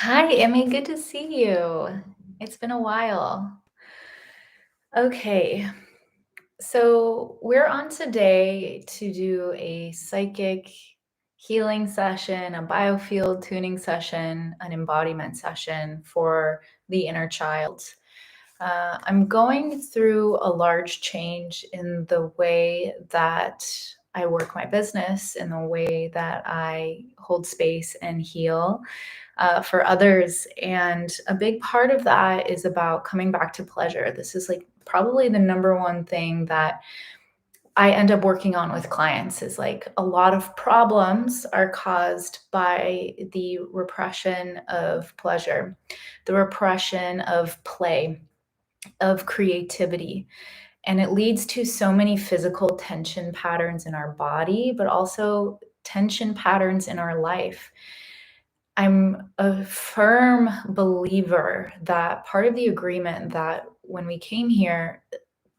Hi, Emmy. Good to see you. It's been a while. Okay, so we're on today to do a psychic healing session, a biofield tuning session, an embodiment session for the inner child. I'm going through a large change in the way that I work my business, in the way that I hold space and heal for others. And a big part of that is about coming back to pleasure. This is like probably the number one thing that I end up working on with clients is like a lot of problems are caused by the repression of pleasure, the repression of play, of creativity. And it leads to so many physical tension patterns in our body, but also tension patterns in our life. I'm a firm believer that part of the agreement that when we came here,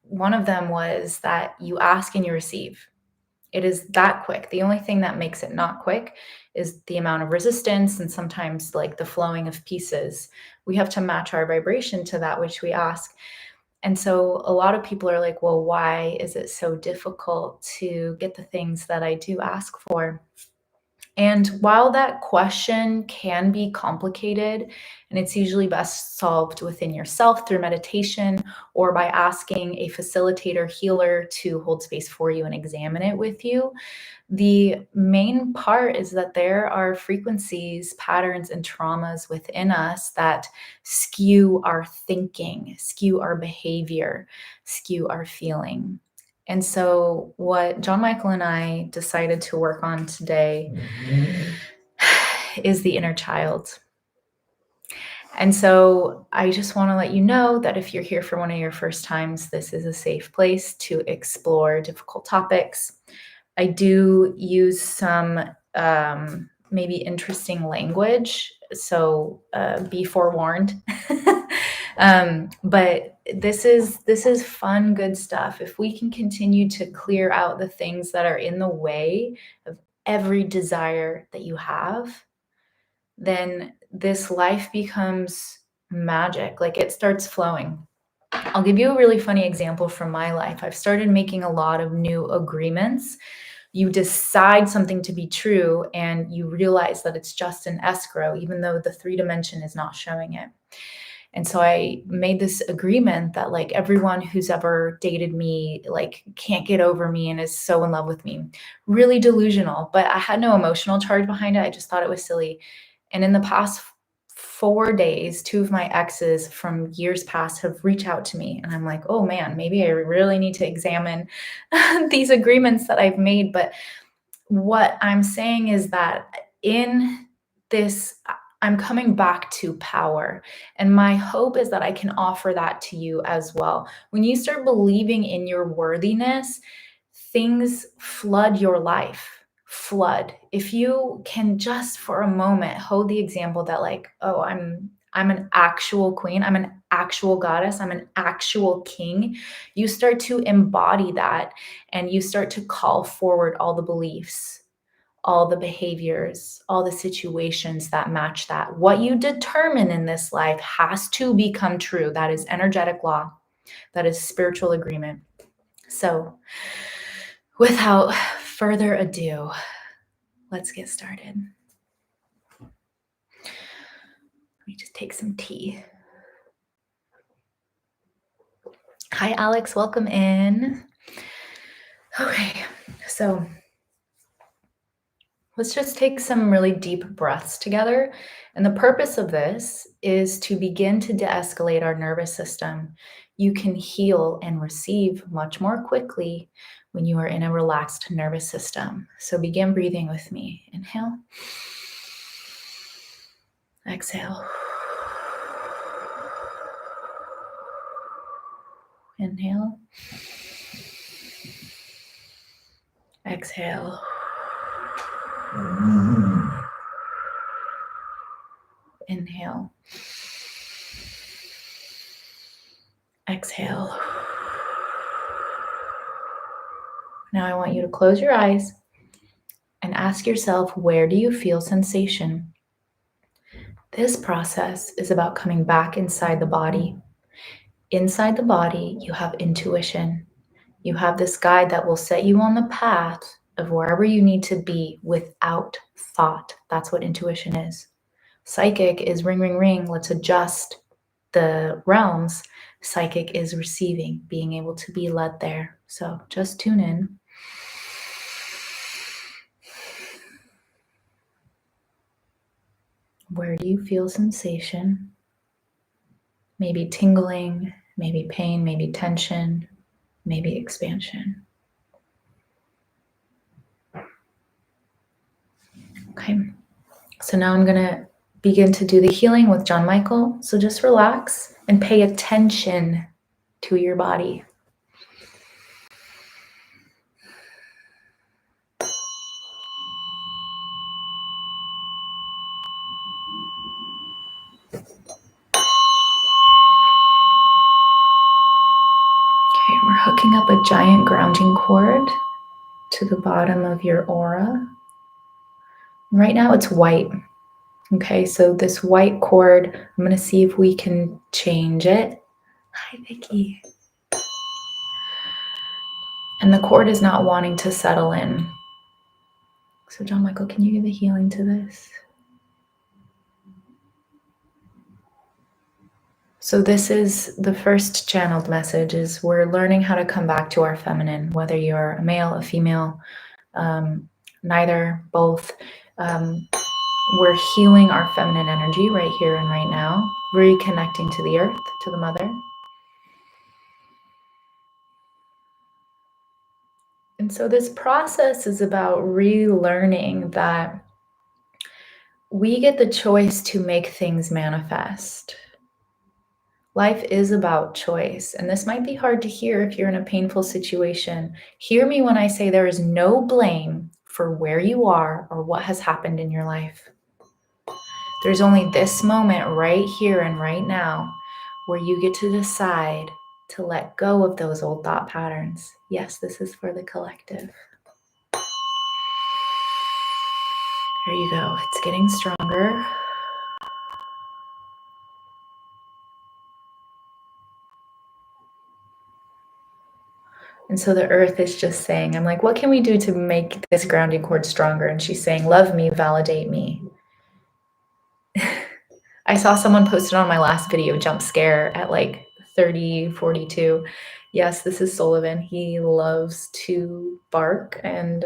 one of them was that you ask and you receive. It is that quick. The only thing that makes it not quick is the amount of resistance and sometimes like the flowing of pieces. We have to match our vibration to that which we ask. And so a lot of people are like, well, why is it so difficult to get the things that I do ask for? And while that question can be complicated, and it's usually best solved within yourself through meditation or by asking a facilitator healer to hold space for you and examine it with you, the main part is that there are frequencies, patterns, and traumas within us that skew our thinking, skew our behavior, skew our feeling. And so, what John Michael and I decided to work on today is the inner child. And so, I just want to let you know that if you're here for one of your first times, this is a safe place to explore difficult topics. I do use some maybe interesting language, so be forewarned. But this is fun, good stuff. If we can continue to clear out the things that are in the way of every desire that you have, then this life becomes magic. Like it starts flowing. I'll give you a really funny example from my life. I've started making a lot of new agreements. You decide something to be true and you realize that it's just an escrow, even though the 3 dimension is not showing it. And so I made this agreement that like everyone who's ever dated me, like can't get over me and is so in love with me. Really delusional, but I had no emotional charge behind it. I just thought it was silly. And in the past 4 days, 2 of my exes from years past have reached out to me. And I'm like, oh man, maybe I really need to examine these agreements that I've made. But what I'm saying is that in this, I'm coming back to power. And my hope is that I can offer that to you as well. When you start believing in your worthiness, things flood your life. Flood. If you can just for a moment hold the example that like, oh, I'm an actual queen, I'm an actual goddess, I'm an actual king, you start to embody that and you start to call forward all the beliefs, all the behaviors, all the situations that match that. What you determine in this life has to become true. That is energetic law. That is spiritual agreement. So, without further ado, let's get started. Let me just take some tea. Hi, Alex. Welcome in. Okay, so let's just take some really deep breaths together. And the purpose of this is to begin to de-escalate our nervous system. You can heal and receive much more quickly when you are in a relaxed nervous system. So begin breathing with me. Inhale. Exhale. Inhale. Exhale. Inhale. Exhale. Now I want you to close your eyes and ask yourself, where do you feel sensation? This process is about coming back inside the body. Inside the body, you have intuition. You have this guide that will set you on the path of wherever you need to be without thought. That's what intuition is. Psychic is ring, ring, ring. Let's adjust the realms. Psychic is receiving, being able to be led there. So just tune in. Where do you feel sensation? Maybe tingling, maybe pain, maybe tension, maybe expansion. Okay, so now I'm gonna begin to do the healing with John Michael. So just relax and pay attention to your body. Okay, we're hooking up a giant grounding cord to the bottom of your aura. Right now it's white. Okay, so this white cord, I'm gonna see if we can change it. Hi, Vicky. And the cord is not wanting to settle in. So John Michael, can you give a healing to this? So this is the first channeled message, is we're learning how to come back to our feminine, whether you're a male, a female, neither, both. We're healing our feminine energy right here and right now, reconnecting to the earth, to the mother. And so this process is about relearning that we get the choice to make things manifest. Life is about choice, and this might be hard to hear if you're in a painful situation. Hear me when I say there is no blame for where you are or what has happened in your life. There's only this moment right here and right now where you get to decide to let go of those old thought patterns. Yes, this is for the collective. There you go. It's getting stronger. And so the earth is just saying, I'm like, what can we do to make this grounding cord stronger? And she's saying, love me, validate me. I saw someone posted on my last video, jump scare at like 30:42. Yes, this is Sullivan. He loves to bark and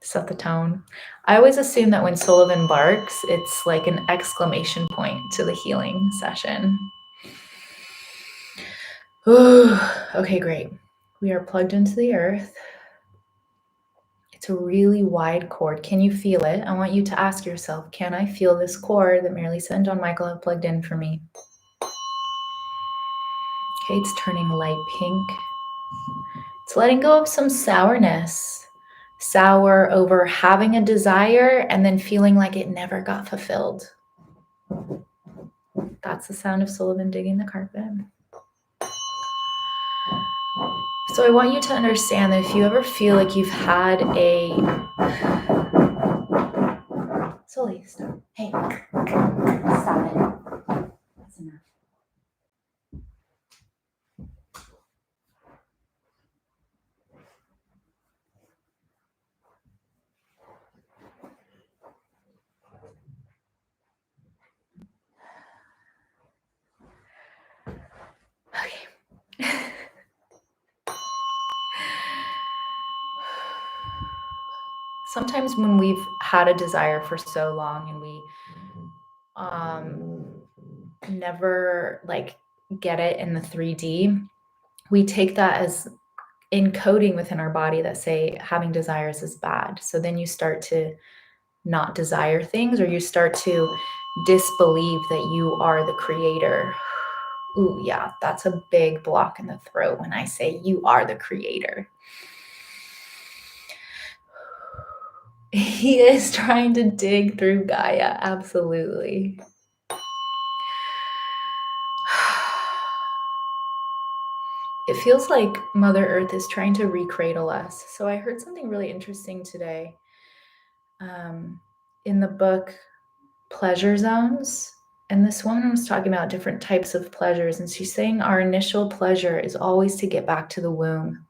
set the tone. I always assume that when Sullivan barks, it's like an exclamation point to the healing session. Ooh, okay, great. We are plugged into the earth. It's a really wide cord. Can you feel it? I want you to ask yourself, can I feel this cord that Mary Lisa and John Michael have plugged in for me? Okay, it's turning light pink. It's letting go of some sourness. Sour over having a desire and then feeling like it never got fulfilled. That's the sound of Sullivan digging the carpet. So I want you to understand that if you ever feel like you've had a... Sully, stop. Hey, stop it. That's enough. Okay. Sometimes when we've had a desire for so long and we never like get it in the 3D, we take that as encoding within our body that say having desires is bad. So then you start to not desire things, or you start to disbelieve that you are the creator. Ooh, yeah, that's a big block in the throat when I say you are the creator. He is trying to dig through Gaia, absolutely. It feels like Mother Earth is trying to recradle us. So I heard something really interesting today. In the book pleasure zones. And this woman was talking about different types of pleasures. And she's saying our initial pleasure is always to get back to the womb.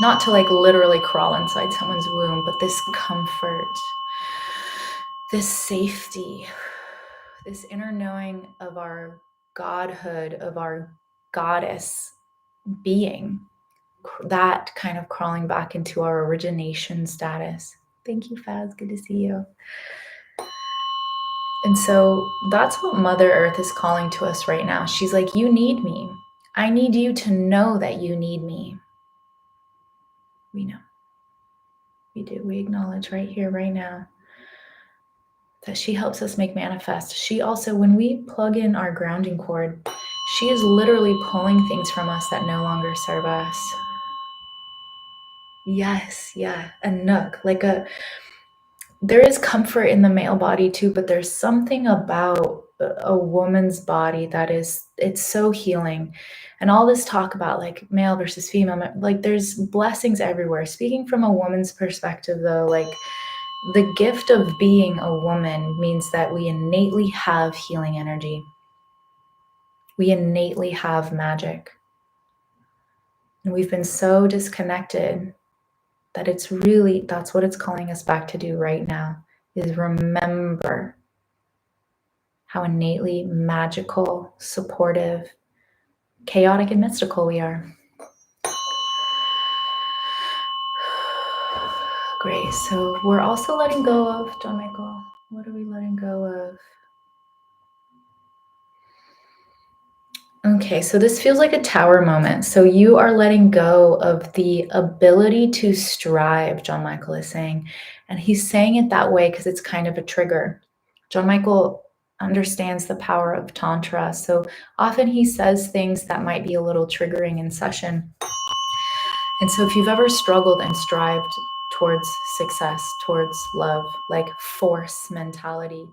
Not to like literally crawl inside someone's womb, but this comfort, this safety, this inner knowing of our godhood, of our goddess being, that kind of crawling back into our origination status. Thank you, Faz. Good to see you. And so that's what Mother Earth is calling to us right now. She's like, you need me. I need you to know that you need me. We know. We do. We acknowledge right here, right now, that she helps us make manifest. She also, when we plug in our grounding cord, she is literally pulling things from us that no longer serve us. Yes, yeah, a nook, like there is comfort in the male body too, but there's something about a woman's body that is, it's so healing. And all this talk about like male versus female, like there's blessings everywhere. Speaking from a woman's perspective though, like the gift of being a woman means that we innately have healing energy. We innately have magic. And we've been so disconnected that it's really, that's what it's calling us back to do right now, is remember how innately magical, supportive, chaotic, and mystical we are. Great. So we're also letting go of, John Michael, what are we letting go of? Okay, so this feels like a tower moment. So you are letting go of the ability to strive, John Michael is saying. And he's saying it that way because it's kind of a trigger. John Michael understands the power of Tantra. So often he says things that might be a little triggering in session. And so if you've ever struggled and strived towards success, towards love, like force mentality,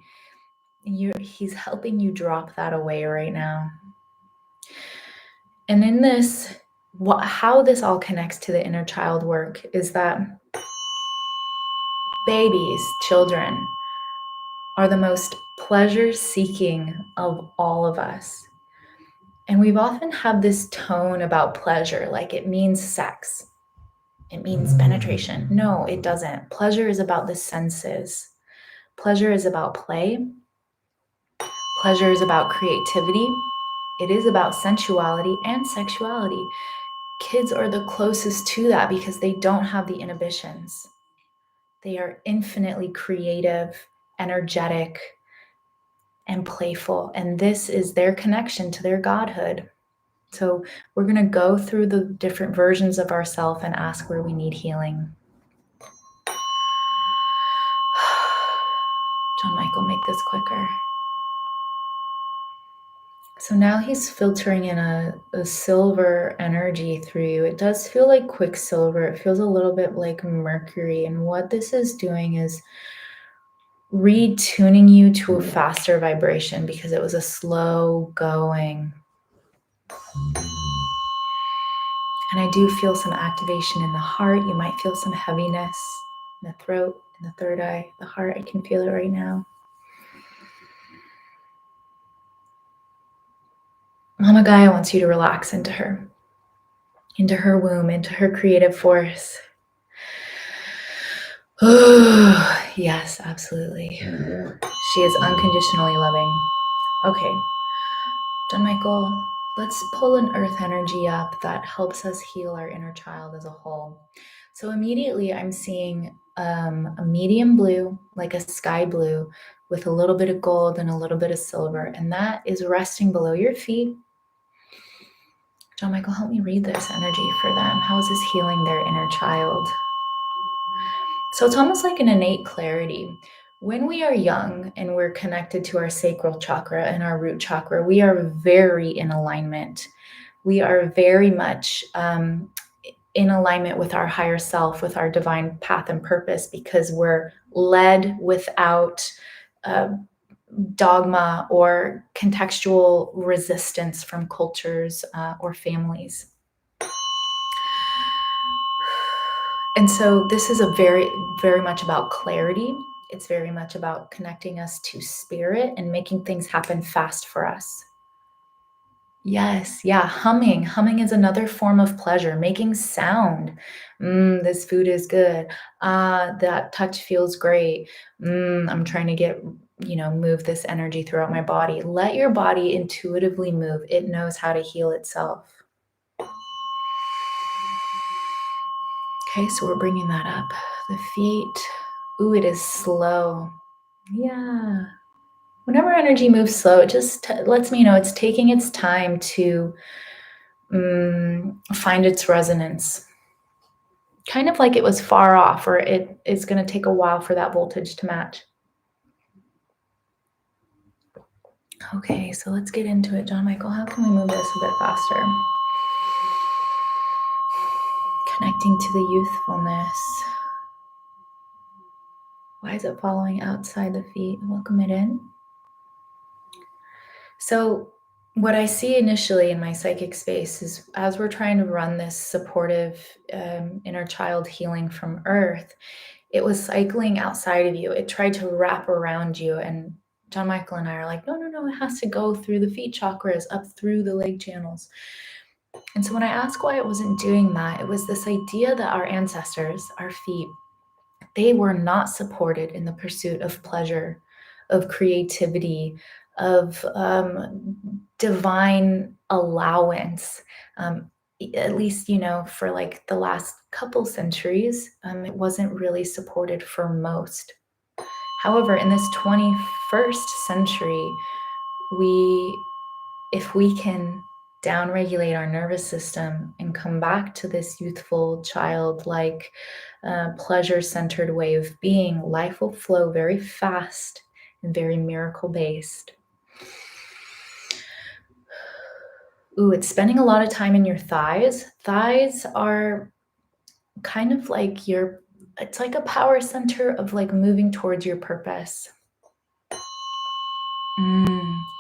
he's helping you drop that away right now. And in this, how this all connects to the inner child work is that babies, children, are the most pleasure-seeking of all of us. And we've often had this tone about pleasure, like it means sex. It means penetration. No, it doesn't. Pleasure is about the senses. Pleasure is about play. Pleasure is about creativity. It is about sensuality and sexuality. Kids are the closest to that because they don't have the inhibitions. They are infinitely creative, energetic, and playful. And this is their connection to their godhood. So we're going to go through the different versions of ourselves and ask where we need healing. John Michael, make this quicker. So now he's filtering in a silver energy through you. It does feel like quicksilver. It feels a little bit like mercury. And what this is doing is retuning you to a faster vibration because it was a slow going. And I do feel some activation in the heart. You might feel some heaviness in the throat, in the third eye, the heart. I can feel it right now. Mama Gaia wants you to relax into her womb, into her creative force. Oh, yes, absolutely. She is unconditionally loving. Okay, John Michael, let's pull an earth energy up that helps us heal our inner child as a whole. So immediately I'm seeing a medium blue, like a sky blue, with a little bit of gold and a little bit of silver, and that is resting below your feet. John Michael, help me read this energy for them. How is this healing their inner child? So it's almost like an innate clarity. When we are young and we're connected to our sacral chakra and our root chakra, we are very in alignment. We are very much in alignment with our higher self, with our divine path and purpose, because we're led without dogma or contextual resistance from cultures or families. And so this is a very, very much about clarity. It's very much about connecting us to spirit and making things happen fast for us. Yes, yeah, humming. Humming is another form of pleasure. Making sound. This food is good. That touch feels great. I'm trying to move this energy throughout my body. Let your body intuitively move. It knows how to heal itself. Okay, so we're bringing that up. The feet. Ooh, it is slow. Yeah. Whenever energy moves slow, it just lets me know it's taking its time to find its resonance. Kind of like it was far off, or it is going to take a while for that voltage to match. Okay, so let's get into it. John Michael, how can we move this a bit faster? Connecting to the youthfulness. Why is it following outside the feet? Welcome it in. So what I see initially in my psychic space is, as we're trying to run this supportive inner child healing from earth, it was cycling outside of you. It tried to wrap around you. And John Michael and I are like, no, it has to go through the feet chakras, up through the leg channels. And so when I asked why it wasn't doing that, it was this idea that our ancestors, our feet, they were not supported in the pursuit of pleasure, of creativity, of divine allowance. At least, for like the last couple centuries, it wasn't really supported for most. However, in this 21st century, if we can downregulate our nervous system and come back to this youthful, childlike, pleasure-centered way of being, life will flow very fast and very miracle-based. Ooh, it's spending a lot of time in your thighs. Thighs are kind of like it's like a power center of like moving towards your purpose.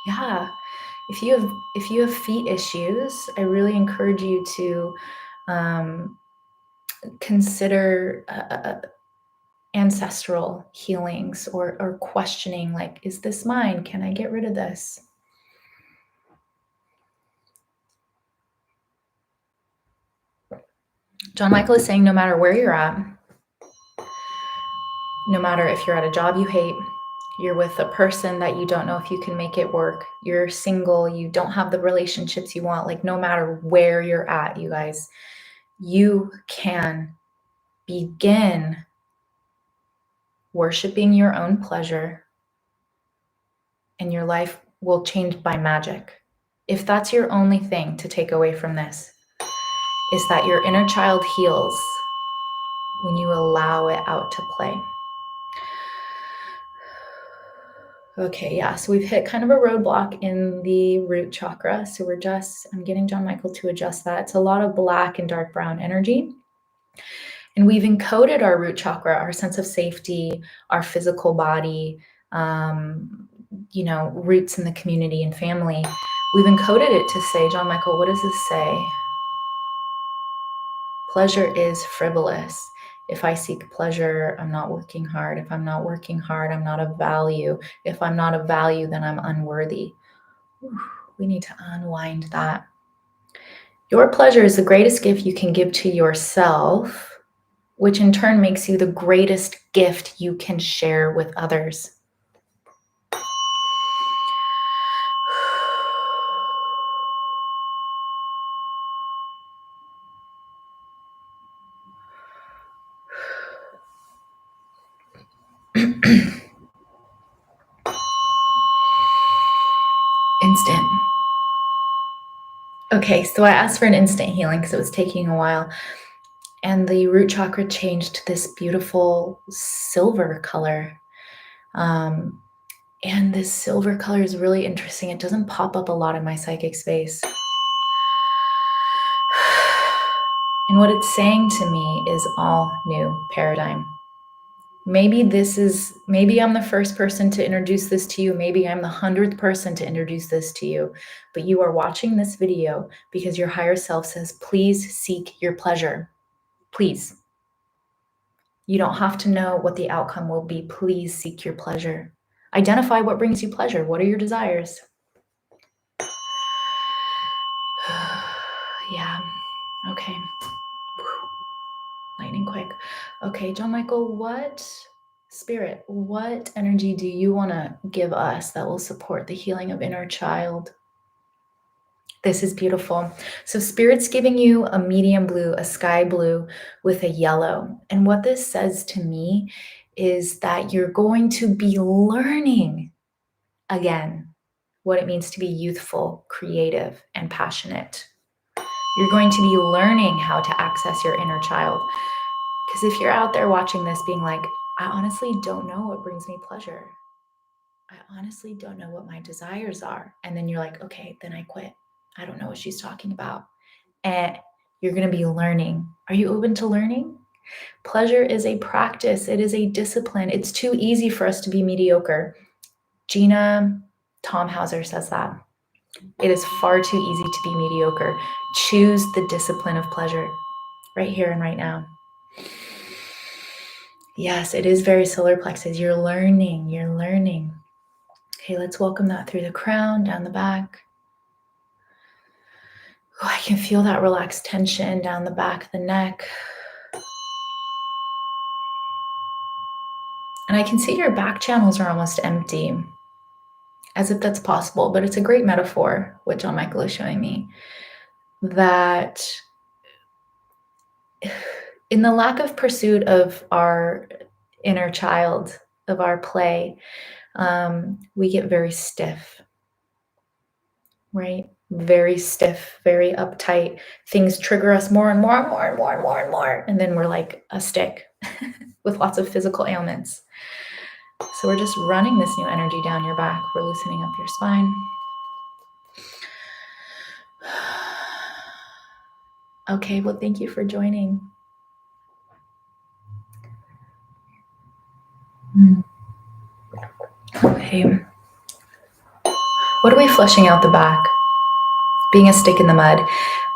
Yeah. If you have feet issues, I really encourage you to consider ancestral healings or questioning, like, is this mine? Can I get rid of this? John Michael is saying no matter where you're at, no matter if you're at a job you hate, you're with a person that you don't know if you can make it work, you're single, you don't have the relationships you want, like no matter where you're at, you guys, you can begin worshiping your own pleasure and your life will change by magic. If that's your only thing to take away from this, is that your inner child heals when you allow it out to play. Okay, yeah, so we've hit kind of a roadblock in the root chakra. So I'm getting John Michael to adjust that. It's a lot of black and dark brown energy. And we've encoded our root chakra, our sense of safety, our physical body, roots in the community and family. We've encoded it to say, John Michael, what does this say? Pleasure is frivolous. If I seek pleasure, I'm not working hard. If I'm not working hard, I'm not of value. If I'm not of value, then I'm unworthy. We need to unwind that. Your pleasure is the greatest gift you can give to yourself, which in turn makes you the greatest gift you can share with others. Instant. Okay, so I asked for an instant healing because it was taking a while. And the root chakra changed to this beautiful silver color. And this silver color is really interesting. It doesn't pop up a lot in my psychic space. And what it's saying to me is all new paradigm. Maybe I'm the first person to introduce this to you. Maybe I'm the 100th person to introduce this to you. But you are watching this video because your higher self says, please seek your pleasure. Please. You don't have to know what the outcome will be. Please seek your pleasure. Identify what brings you pleasure. What are your desires? Yeah. Okay. Lightning quick. Okay, John Michael, what energy do you want to give us that will support the healing of inner child? This is beautiful. So Spirit's giving you a medium blue, a sky blue with a yellow. And what this says to me is that you're going to be learning again what it means to be youthful, creative, and passionate. You're going to be learning how to access your inner child. Because if you're out there watching this being like, I honestly don't know what brings me pleasure. I honestly don't know what my desires are. And then you're like, okay, then I quit. I don't know what she's talking about. And you're going to be learning. Are you open to learning? Pleasure is a practice. It is a discipline. It's too easy for us to be mediocre. Gina Tomhauser says that. It is far too easy to be mediocre. Choose the discipline of pleasure right here and right now. Yes, it is very solar plexus. You're learning. Okay, let's welcome that through the crown, down the back. Oh, I can feel that relaxed tension down the back of the neck. And I can see your back channels are almost empty, as if that's possible, but it's a great metaphor, what John Michael is showing me, that in the lack of pursuit of our inner child, of our play, we get very stiff, right? Very stiff, very uptight. Things trigger us more and more and more and more and more and more. And then we're like a stick with lots of physical ailments. So we're just running this new energy down your back. We're loosening up your spine. Okay, well, thank you for joining. Okay. What are we flushing out the back? Being a stick in the mud.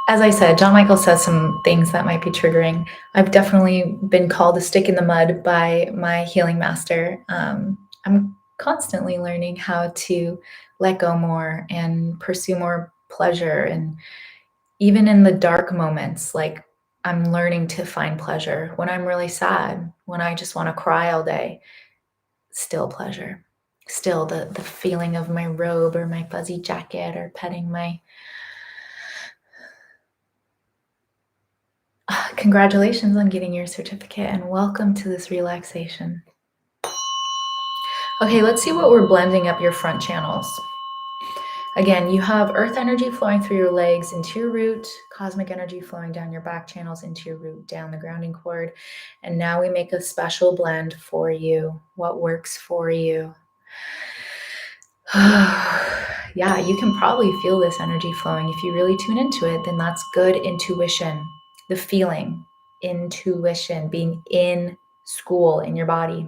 As I said, John Michael says some things that might be triggering. I've definitely been called a stick in the mud by my healing master. I'm constantly learning how to let go more and pursue more pleasure. And even in the dark moments, like I'm learning to find pleasure. When I'm really sad, when I just want to cry all day, still pleasure. Still the feeling of my robe or my fuzzy jacket or petting my... Congratulations on getting your certificate and welcome to this relaxation. Okay, let's see what we're blending up your front channels. Again, you have earth energy flowing through your legs into your root, cosmic energy flowing down your back channels into your root, down the grounding cord. And now we make a special blend for you. What works for you? Yeah, you can probably feel this energy flowing. If you really tune into it, then that's good intuition. The feeling, intuition, being in school in your body.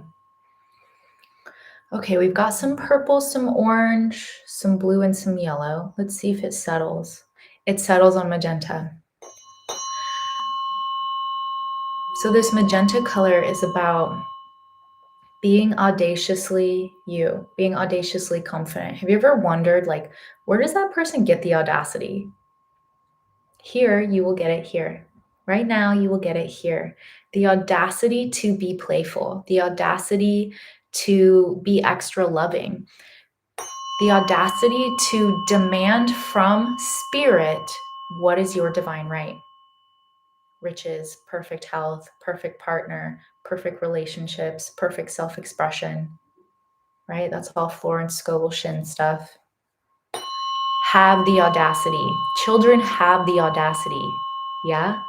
Okay, we've got some purple, some orange, some blue, and some yellow. Let's see if it settles. It settles on magenta. So this magenta color is about being audaciously you, being audaciously confident. Have you ever wondered, like, where does that person get the audacity? Here, you will get it here. Right now, you will get it here. The audacity to be playful, the audacity to be extra loving, the audacity to demand from spirit what is your divine right. Riches, perfect health, perfect partner, perfect relationships, perfect self-expression, right? That's all Florence Scovel Shinn stuff. Have the audacity. Children have the audacity. Yeah?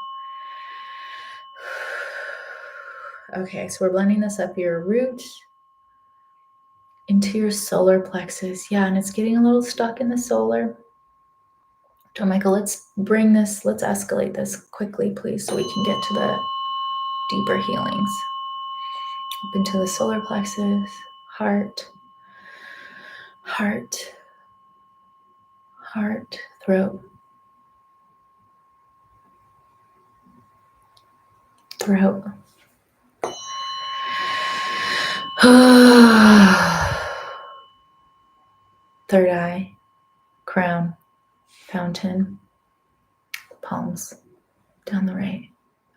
Okay, so we're blending this up your root into your solar plexus. Yeah, and it's getting a little stuck in the solar. John Michael, let's bring this, let's escalate this quickly, please, so we can get to the deeper healings. Up into the solar plexus, heart, heart, heart, throat, throat. Third eye, crown, fountain, palms, down the right.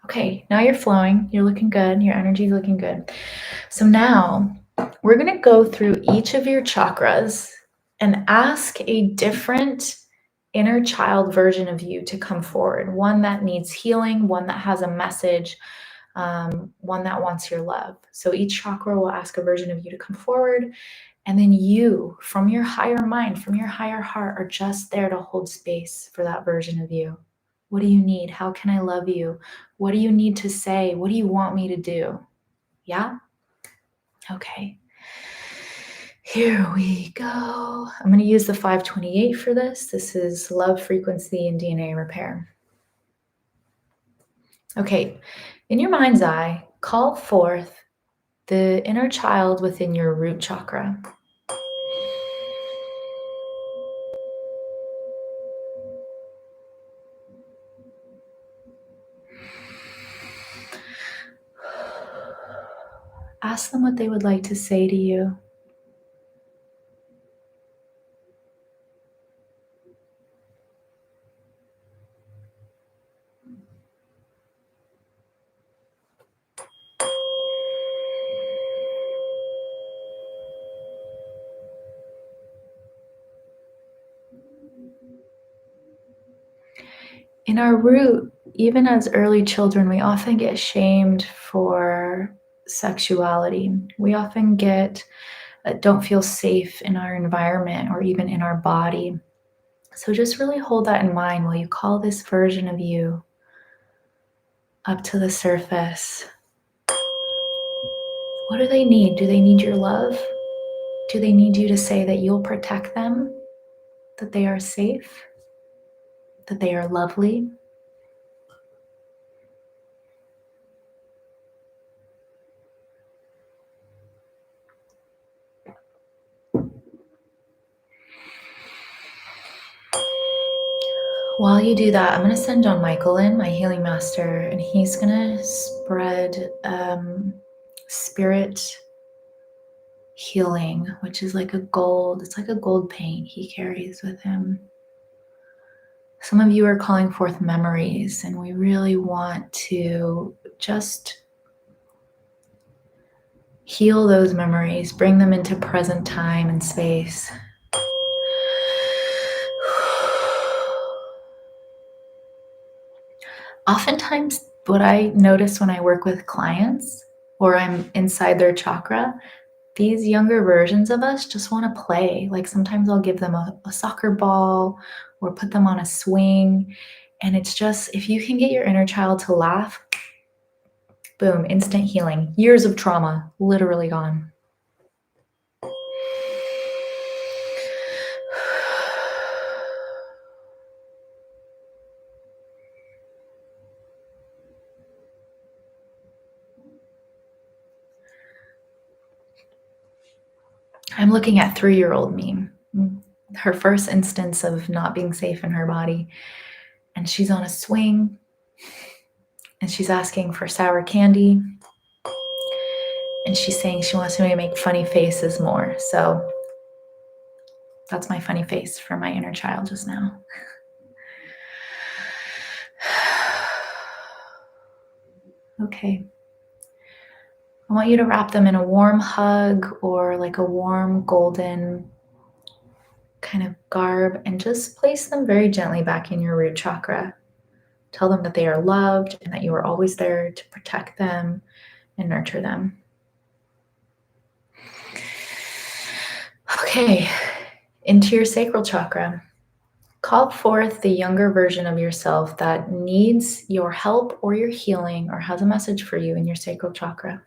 Okay, now you're flowing. You're looking good. Your energy's looking good. So now we're going to go through each of your chakras and ask a different inner child version of you to come forward. One that needs healing, one that has a message, one that wants your love. So each chakra will ask a version of you to come forward. And then you, from your higher mind, from your higher heart, are just there to hold space for that version of you. What do you need? How can I love you? What do you need to say? What do you want me to do? Yeah? Okay. Here we go. I'm going to use the 528 for this. This is love, frequency, and DNA repair. Okay. In your mind's eye, call forth the inner child within your root chakra. Ask them what they would like to say to you. In our root, even as early children, we often get shamed for sexuality. We often don't feel safe in our environment or even in our body. So just really hold that in mind while you call this version of you up to the surface. What do they need? Do they need your love? Do they need you to say that you'll protect them? That they are safe? That they are lovely? While you do that, I'm going to send John Michael in, my healing master, and he's going to spread spirit healing, which is like it's like a gold paint he carries with him. Some of you are calling forth memories, and we really want to just heal those memories, bring them into present time and space. Oftentimes, what I notice when I work with clients or I'm inside their chakra, these younger versions of us just want to play. Like sometimes I'll give them a soccer ball or put them on a swing. And it's just, if you can get your inner child to laugh, boom, instant healing. Years of trauma, literally gone. I'm looking at 3-year-old me, her first instance of not being safe in her body. And she's on a swing and she's asking for sour candy. And she's saying she wants me to make funny faces more. So that's my funny face for my inner child just now. Okay. I want you to wrap them in a warm hug or like a warm golden kind of garb and just place them very gently back in your root chakra. Tell them that they are loved and that you are always there to protect them and nurture them. Okay, into your sacral chakra. Call forth the younger version of yourself that needs your help or your healing or has a message for you in your sacral chakra.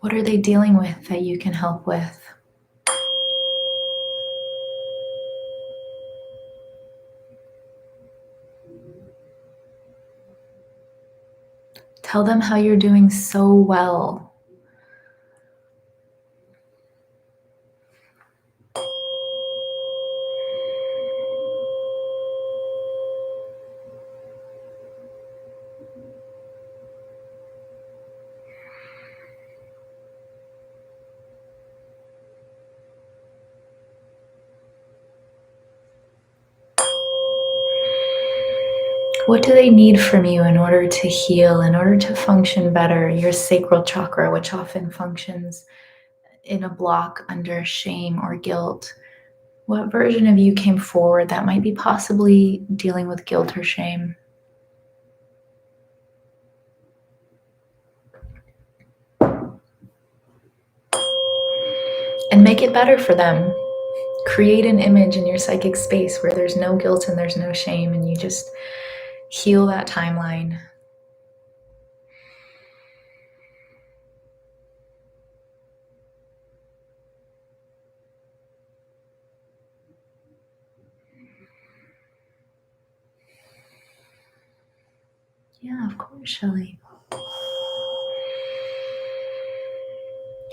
What are they dealing with that you can help with? Tell them how you're doing so well. What do they need from you in order to heal, in order to function better? Your sacral chakra, which often functions in a block under shame or guilt. What version of you came forward that might be possibly dealing with guilt or shame? And make it better for them. Create an image in your psychic space where there's no guilt and there's no shame, and you just heal that timeline. Yeah, of course, Shelley.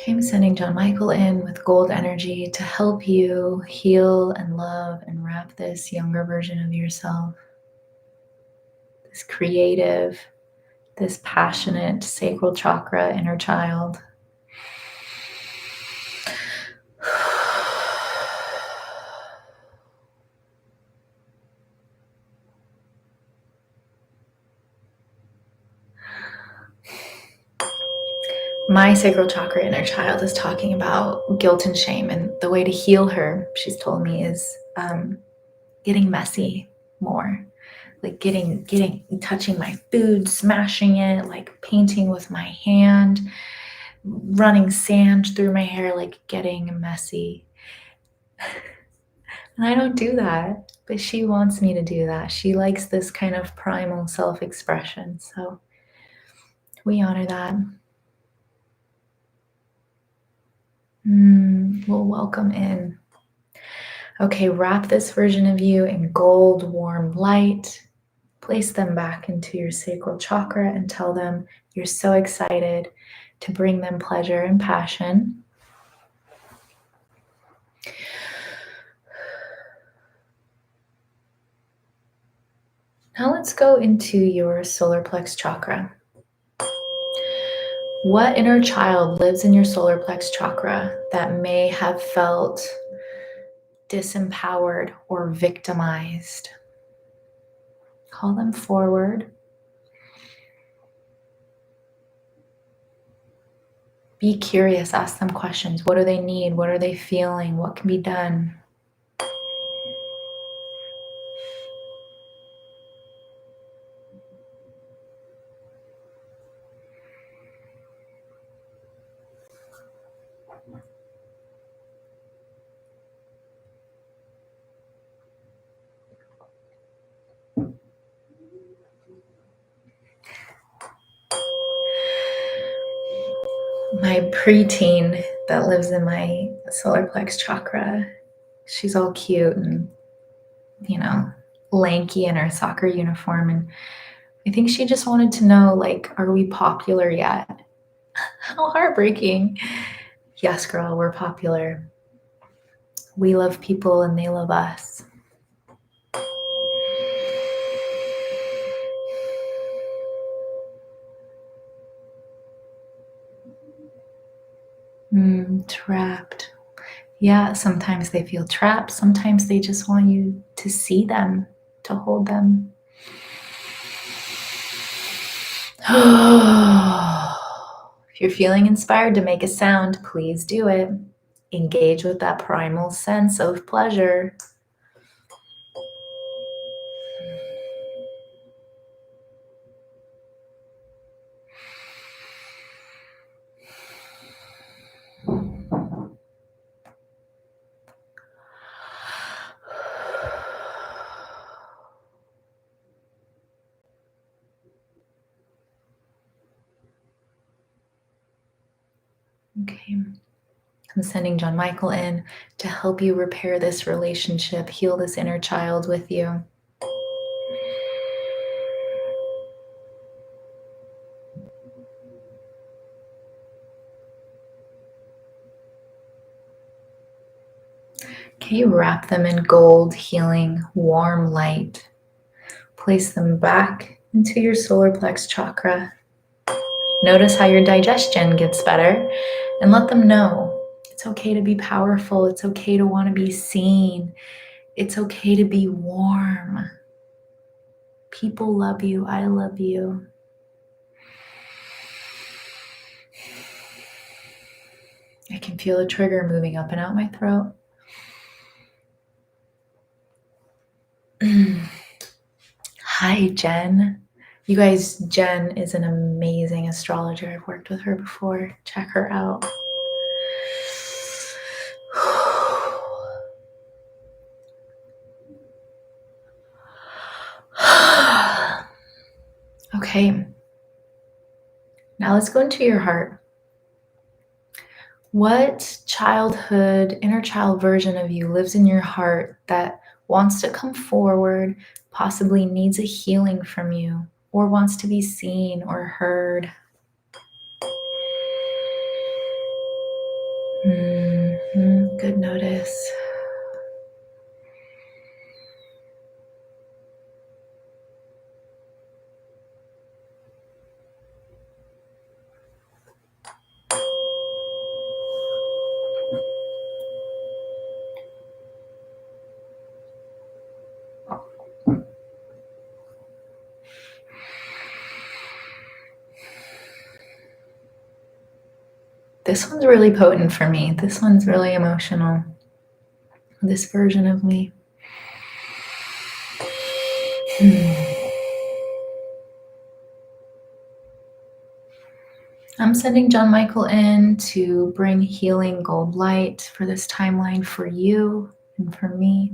Okay, I'm sending John Michael in with gold energy to help you heal and love and wrap this younger version of yourself, this creative, this passionate sacral chakra inner child. My sacral chakra inner child is talking about guilt and shame, and the way to heal her, she's told me, is getting messy more, like touching my food, smashing it, like painting with my hand, running sand through my hair, like getting messy. And I don't do that, but she wants me to do that. She likes this kind of primal self-expression, so we honor that. We'll welcome in. Okay, wrap this version of you in gold, warm light. Place them back into your sacral chakra and tell them you're so excited to bring them pleasure and passion. Now let's go into your solar plex chakra. What inner child lives in your solar plex chakra that may have felt disempowered or victimized? Call them forward. Be curious, ask them questions. What do they need? What are they feeling? What can be done? My preteen that lives in my solar plex chakra, she's all cute and, lanky in her soccer uniform. And I think she just wanted to know, like, are we popular yet? How heartbreaking. Yes, girl, we're popular. We love people and they love us. Trapped. Yeah, sometimes they feel trapped. Sometimes they just want you to see them, to hold them. If you're feeling inspired to make a sound, please do it. Engage with that primal sense of pleasure. Okay. I'm sending John Michael in to help you repair this relationship, heal this inner child with you. Okay, wrap them in gold, healing, warm light. Place them back into your solar plex chakra. Notice how your digestion gets better and let them know it's okay to be powerful. It's okay to want to be seen. It's okay to be warm. People love you. I love you. I can feel a trigger moving up and out my throat. Hi, Jen. You guys, Jen is an amazing astrologer. I've worked with her before. Check her out. Okay. Now let's go into your heart. What childhood, inner child version of you lives in your heart that wants to come forward, possibly needs a healing from you, or wants to be seen or heard? Good notice. This one's really potent for me. This one's really emotional. This version of me. I'm sending John Michael in to bring healing gold light for this timeline for you and for me.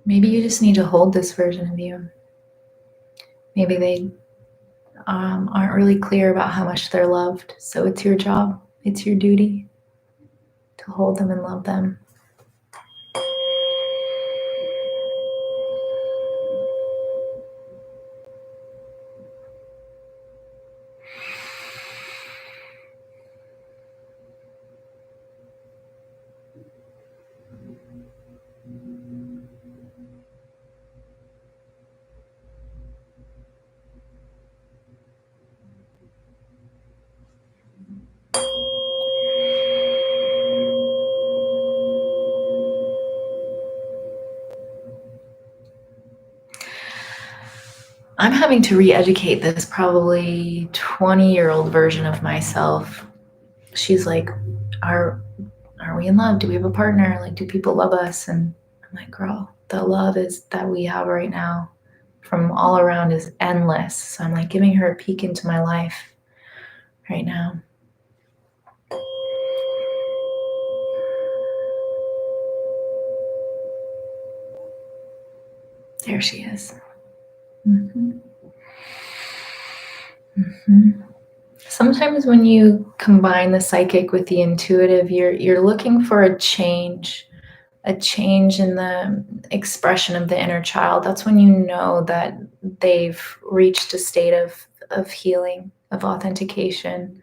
Maybe you just need to hold this version of you. Maybe they aren't really clear about how much they're loved. So it's your job, it's your duty to hold them and love them. I'm having to re-educate this probably 20-year-old version of myself. She's like, are we in love? Do we have a partner? Like, do people love us? And I'm like, girl, the love is that we have right now from all around is endless. So I'm like giving her a peek into my life right now. There she is. Sometimes when you combine the psychic with the intuitive, you're looking for a change in the expression of the inner child. That's when you know that they've reached a state of healing, of authentication.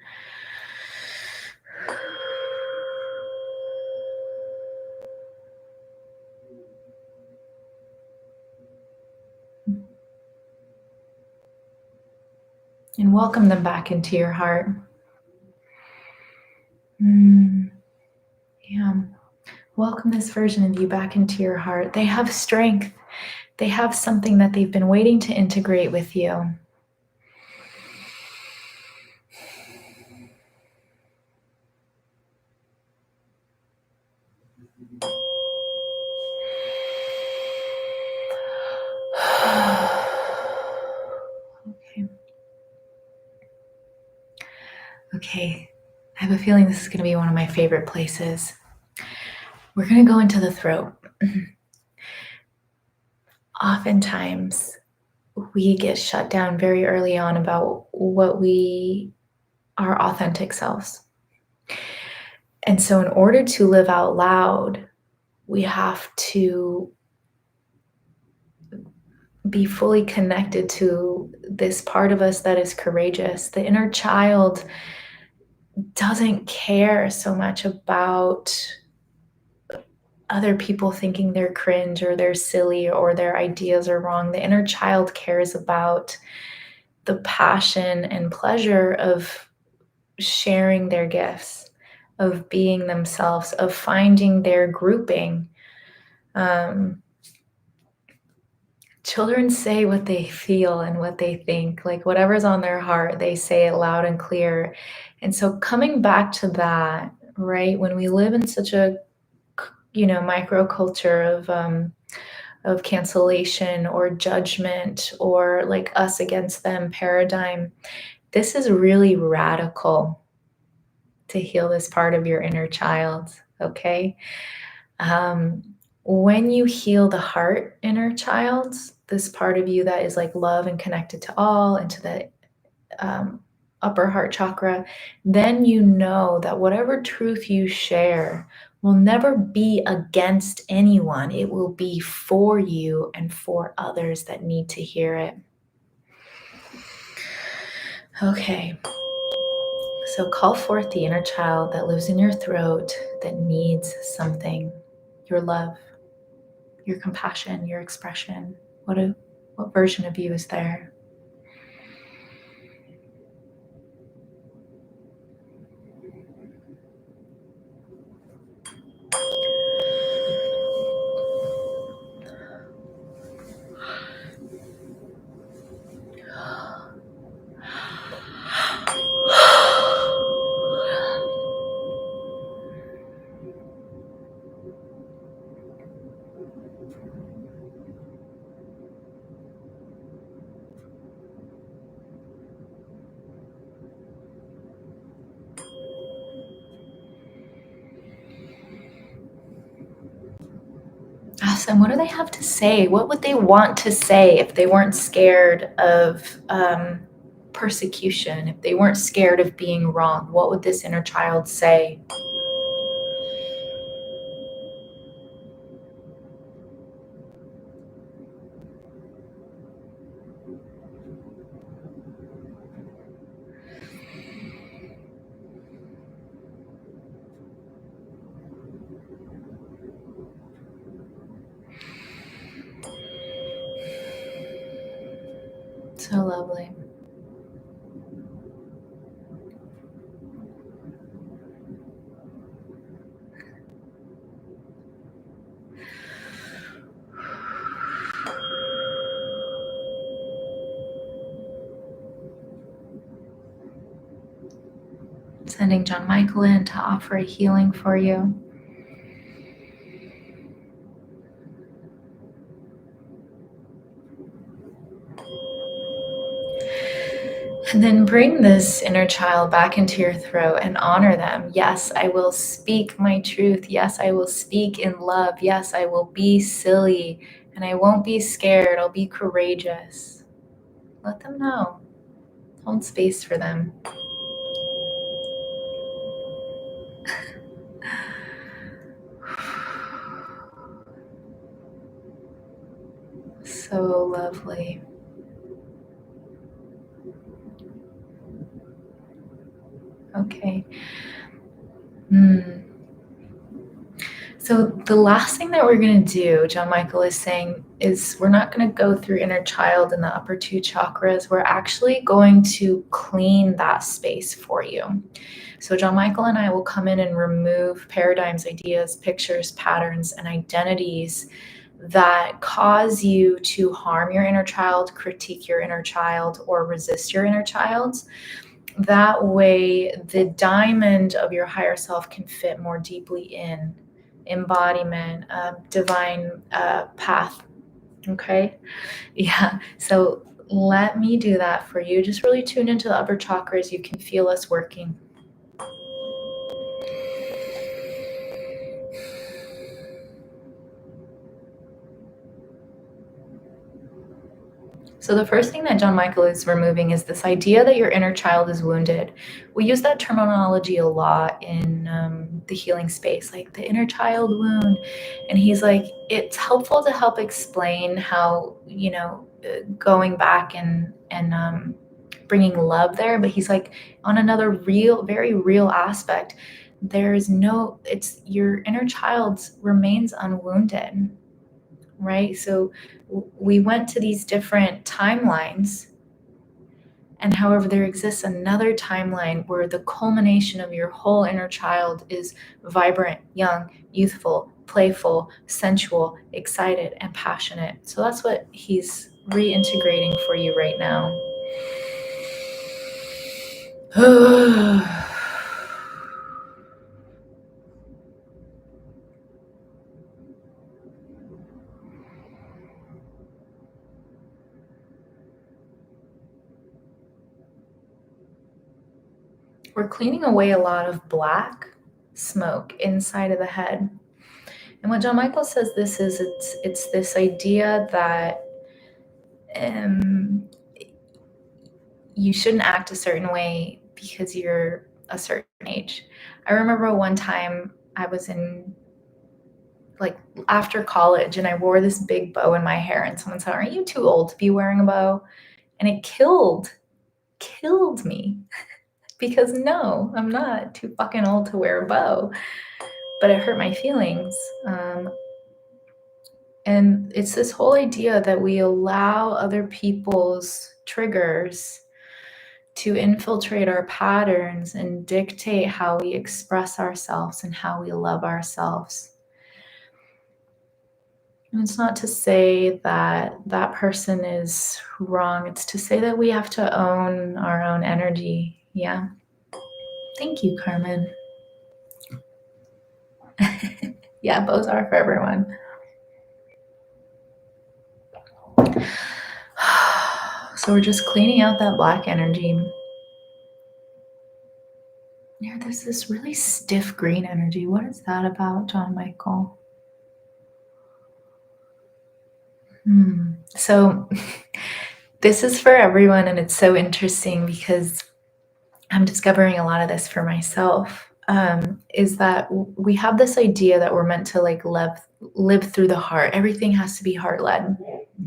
And welcome them back into your heart. Yeah. Welcome this version of you back into your heart. They have strength. They have something that they've been waiting to integrate with you. Okay, I have a feeling this is going to be one of my favorite places. We're going to go into the throat. Oftentimes, we get shut down very early on about what we our authentic selves. And so, in order to live out loud, we have to be fully connected to this part of us that is courageous. The inner child doesn't care so much about other people thinking they're cringe or they're silly or their ideas are wrong. The inner child cares about the passion and pleasure of sharing their gifts, of being themselves, of finding their grouping. Um, Children say what they feel and what they think, like whatever's on their heart, they say it loud and clear. And so, coming back to that, right, when we live in such a microculture of cancellation or judgment or like us against them paradigm, this is really radical to heal this part of your inner child. Okay. Um, when you heal the heart inner child, this part of you that is like love and connected to all and to the upper heart chakra, then you know that whatever truth you share will never be against anyone. It will be for you and for others that need to hear it. Okay. So call forth the inner child that lives in your throat that needs something. Your love, your compassion, your expression. What version of you is there? Awesome. What do they have to say? What would they want to say if they weren't scared of persecution, if they weren't scared of being wrong? What would this inner child say? So lovely. Sending John Michael in to offer a healing for you. And then bring this inner child back into your throat and honor them. Yes, I will speak my truth. Yes, I will speak in love. Yes, I will be silly and I won't be scared. I'll be courageous. Let them know. Hold space for them. So lovely. Okay. So the last thing that we're going to do, John Michael is saying, is we're not going to go through inner child and the upper two chakras. We're actually going to clean that space for you. So John Michael and I will come in and remove paradigms, ideas, pictures, patterns, and identities that cause you to harm your inner child, critique your inner child, or resist your inner child. That way, the diamond of your higher self can fit more deeply in embodiment, divine path. Okay. Yeah. So let me do that for you. Just really tune into the upper chakras. You can feel us working. So the first thing that John Michael is removing is this idea that your inner child is wounded. We use that terminology a lot in the healing space, like the inner child wound. And he's like, it's helpful to help explain how, going back and bringing love there. But he's like, on another real, very real aspect, it's your inner child remains unwounded, right? So we went to these different timelines, and however, there exists another timeline where the culmination of your whole inner child is vibrant, young, youthful, playful, sensual, excited, and passionate. So that's what he's reintegrating for you right now. We're cleaning away a lot of black smoke inside of the head. And what John Michael says this is, it's this idea that you shouldn't act a certain way because you're a certain age. I remember one time I was in, like, after college, and I wore this big bow in my hair, and someone said, "Aren't you too old to be wearing a bow?" And it killed me because no, I'm not too fucking old to wear a bow, but it hurt my feelings. And it's this whole idea that we allow other people's triggers to infiltrate our patterns and dictate how we express ourselves and how we love ourselves. And it's not to say that that person is wrong. It's to say that we have to own our own energy. Yeah. Thank you, Carmen. Yeah, bows are for everyone. So we're just cleaning out that black energy. Yeah, there's this really stiff green energy. What is that about, John Michael? So this is for everyone, and it's so interesting because I'm discovering a lot of this for myself. Is that we have this idea that we're meant to like live through the heart. Everything has to be heart led.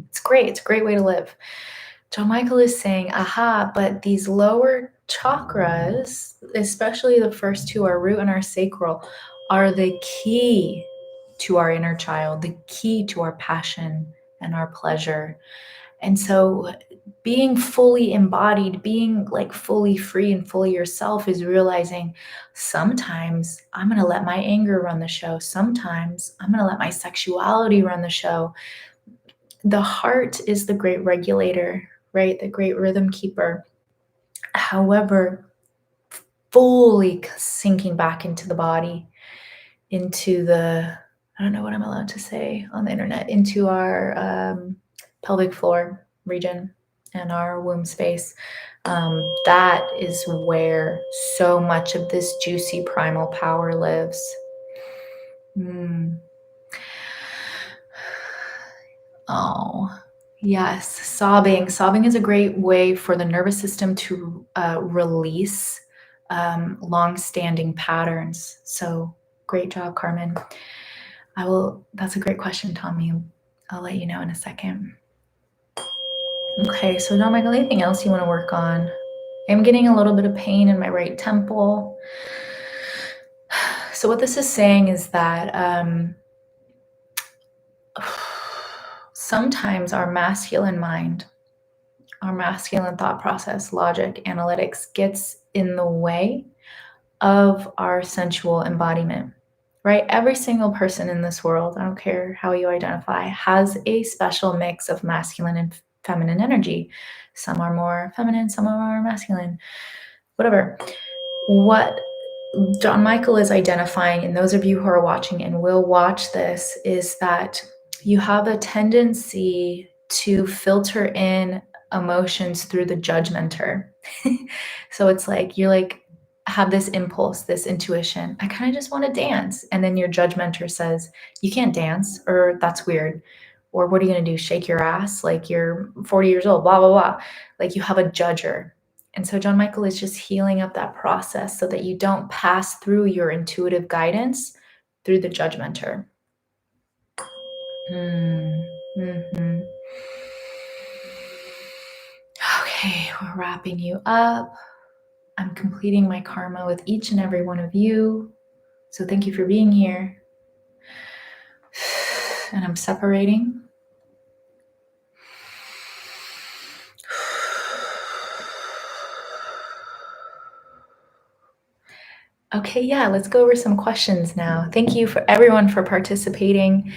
It's great. It's a great way to live. John Michael is saying, aha, but these lower chakras, especially the first two, our root and our sacral, are the key to our inner child, the key to our passion and our pleasure. And so being fully embodied, being like fully free and fully yourself is realizing sometimes I'm going to let my anger run the show. Sometimes I'm going to let my sexuality run the show. The heart is the great regulator, right? The great rhythm keeper. However, fully sinking back into the body, into the, I don't know what I'm allowed to say on the internet, into our pelvic floor region and our womb space. That is where so much of this juicy primal power lives. Oh, yes. Sobbing. Sobbing is a great way for the nervous system to release long-standing patterns. So great job, Carmen. That's a great question, Tommy. I'll let you know in a second. Okay, so John Michael, anything else you want to work on? I'm getting a little bit of pain in my right temple. So what this is saying is that sometimes our masculine mind, our masculine thought process, logic, analytics gets in the way of our sensual embodiment, right? Every single person in this world, I don't care how you identify, has a special mix of masculine and feminine energy. Some are more feminine, some are more masculine, whatever. What John Michael is identifying, and those of you who are watching and will watch this, is that you have a tendency to filter in emotions through the judgmenter. So it's like you're like, have this impulse, this intuition, I kind of just want to dance. And then your judgmenter says, you can't dance, or that's weird. Or what are you going to do? Shake your ass like you're 40 years old, blah, blah, blah. Like you have a judger. And so John Michael is just healing up that process so that you don't pass through your intuitive guidance through the judgmenter. Mm-hmm. Okay, we're wrapping you up. I'm completing my karma with each and every one of you. So thank you for being here. And I'm separating. Okay, yeah, let's go over some questions now. Thank you for everyone for participating.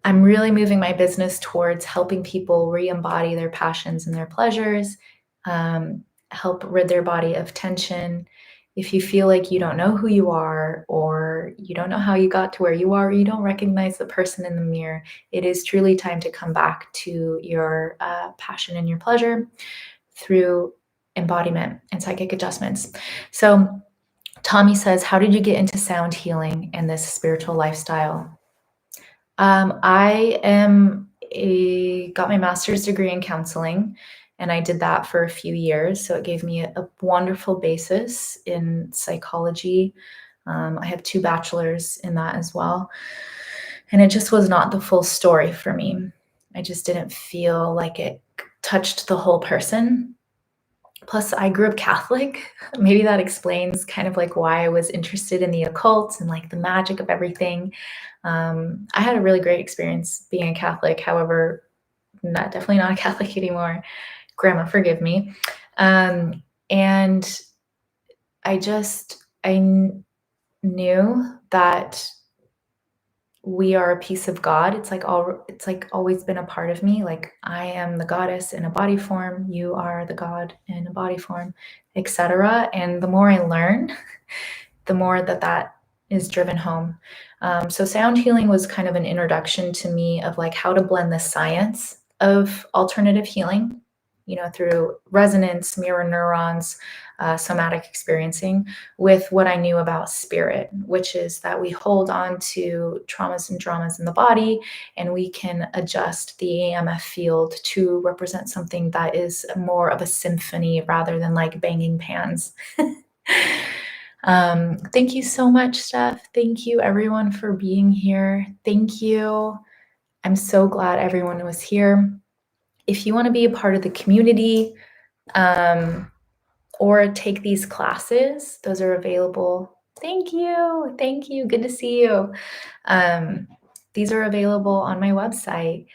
I'm really moving my business towards helping people re-embody their passions and their pleasures, help rid their body of tension. If you feel like you don't know who you are, or you don't know how you got to where you are, or you don't recognize the person in the mirror, it is truly time to come back to your passion and your pleasure through embodiment and psychic adjustments. So Tommy says, how did you get into sound healing and this spiritual lifestyle? I got my master's degree in counseling, and I did that for a few years. So it gave me a wonderful basis in psychology. I have 2 bachelors in that as well. And it just was not the full story for me. I just didn't feel like it touched the whole person. Plus, I grew up Catholic. Maybe that explains kind of like why I was interested in the occult and like the magic of everything. I had a really great experience being a Catholic. However, definitely not a Catholic anymore. Grandma, forgive me. And I knew that we are a piece of God. It's like always been a part of me. Like I am the goddess in a body form, you are the God in a body form, etc. And the more I learn, the more that is driven home. So sound healing was kind of an introduction to me of like how to blend the science of alternative healing, through resonance, mirror neurons, somatic experiencing, with what I knew about spirit, which is that we hold on to traumas and dramas in the body, and we can adjust the EMF field to represent something that is more of a symphony rather than like banging pans. Thank you so much, Steph. Thank you, everyone, for being here. Thank you. I'm so glad everyone was here. If you want to be a part of the community, or take these classes, those are available. Thank you. Thank you. Good to see you. These are available on my website.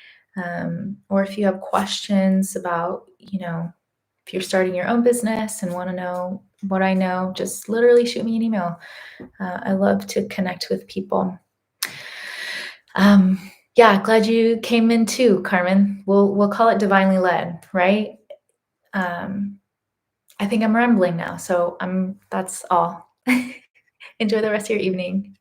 Or if you have questions about, if you're starting your own business and want to know what I know, just literally shoot me an email. I love to connect with people. Yeah, glad you came in too, Carmen. We'll call it divinely led, right? I think I'm rambling now, so that's all. Enjoy the rest of your evening.